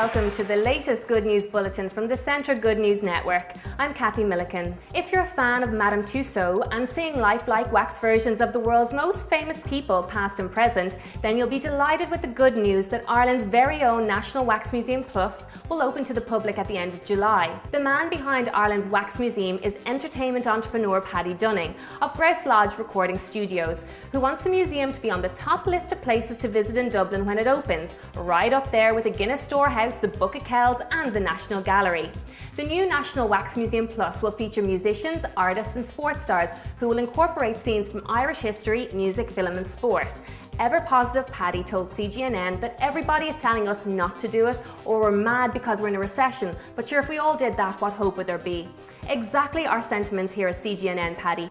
welcome to the latest Good News Bulletin from the Centra Good News Network. I'm Kathy Milliken. If you're a fan of Madame Tussauds and seeing lifelike wax versions of the world's most famous people, past and present, then you'll be delighted with the good news that Ireland's very own National Wax Museum Plus will open to the public at the end of July. The man behind Ireland's Wax Museum is entertainment entrepreneur Paddy Dunning of Grouse Lodge Recording Studios, who wants the museum to be on the top list of places to visit in Dublin when it opens, right up there with the Guinness Storehouse, the Book of Kells and the National Gallery. The new National Wax Museum Plus will feature musicians, artists and sports stars who will incorporate scenes from Irish history, music, film and sport. Ever positive Paddy told CGNN that everybody is telling us not to do it or we're mad because we're in a recession, but sure, if we all did that, what hope would there be? Exactly our sentiments here at CGNN, Paddy.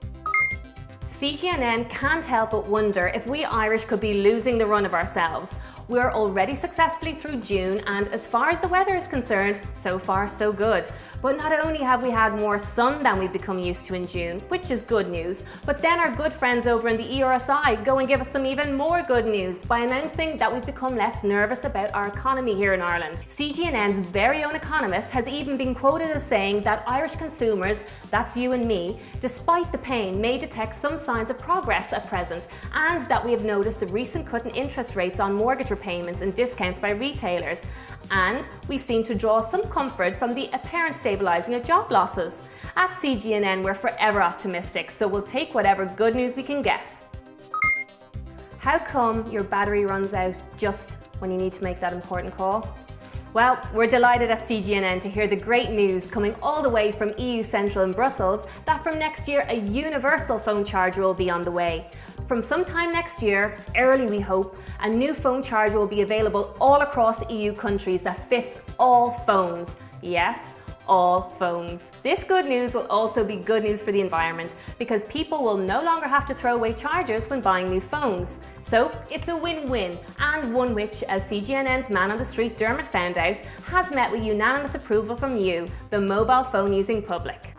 CGNN can't help but wonder if we Irish could be losing the run of ourselves. We're already successfully through June, and as far as the weather is concerned, so far so good. But not only have we had more sun than we've become used to in June, which is good news, but then our good friends over in the ERSI go and give us some even more good news by announcing that we've become less nervous about our economy here in Ireland. CGNN's very own economist has even been quoted as saying that Irish consumers, that's you and me, despite the pain, may detect some signs of progress at present, and that we have noticed the recent cut in interest rates on mortgage repayments and discounts by retailers. And we've seemed to draw some comfort from the apparent stabilising of job losses. At CGNN, we're forever optimistic, so we'll take whatever good news we can get. How come your battery runs out just when you need to make that important call? Well, we're delighted at CGNN to hear the great news coming all the way from EU Central in Brussels that from next year a universal phone charger will be on the way. From sometime next year, early we hope, a new phone charger will be available all across EU countries that fits all phones. Yes, all phones. This good news will also be good news for the environment because people will no longer have to throw away chargers when buying new phones. So it's a win-win, and one which, as CGNN's man on the street Dermot found out, has met with unanimous approval from you, the mobile phone using public.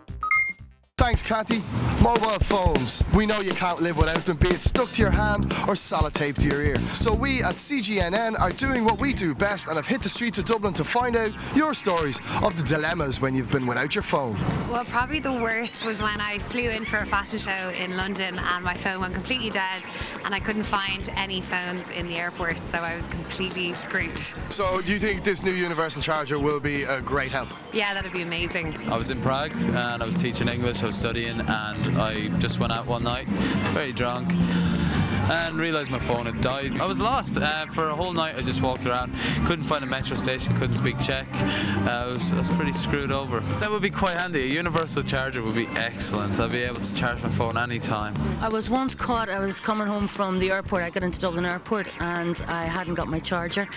Thanks, Kathy. Mobile phones. We know you can't live without them, be it stuck to your hand or sellotaped to your ear. So we at CGNN are doing what we do best and have hit the streets of Dublin to find out your stories of the dilemmas when you've been without your phone. Well, probably the worst was when I flew in for a fashion show in London and my phone went completely dead and I couldn't find any phones in the airport, so I was completely screwed. So do you think this new universal charger will be a great help? Yeah, that'd be amazing. I was in Prague and I was teaching English, I was studying, and I just went out one night, very drunk, and realised my phone had died. I was lost. For a whole night I just walked around, couldn't find a metro station, couldn't speak Czech. I was pretty screwed over. That would be quite handy. A universal charger would be excellent. I'd be able to charge my phone anytime. I was once caught, I was coming home from the airport, I got into Dublin Airport and I hadn't got my charger,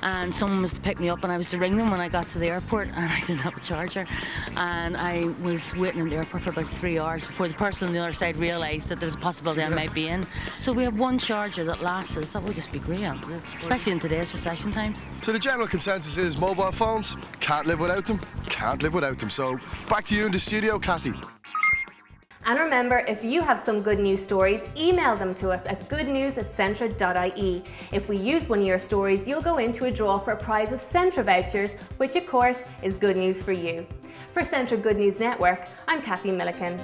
and someone was to pick me up and I was to ring them when I got to the airport and I didn't have a charger, and I was waiting in the airport for about 3 hours before the person on the other side realised that there was a possibility I might be in. So we have one charger that lasts us. That would just be great, especially in today's recession times. So the general consensus is mobile phones, can't live without them, can't live without them. So back to you in the studio, Kathy. And remember, if you have some good news stories, email them to us at goodnews@centra.ie. If we use one of your stories, you'll go into a draw for a prize of Centra vouchers, which of course is good news for you. For Centra Good News Network, I'm Kathy Milliken.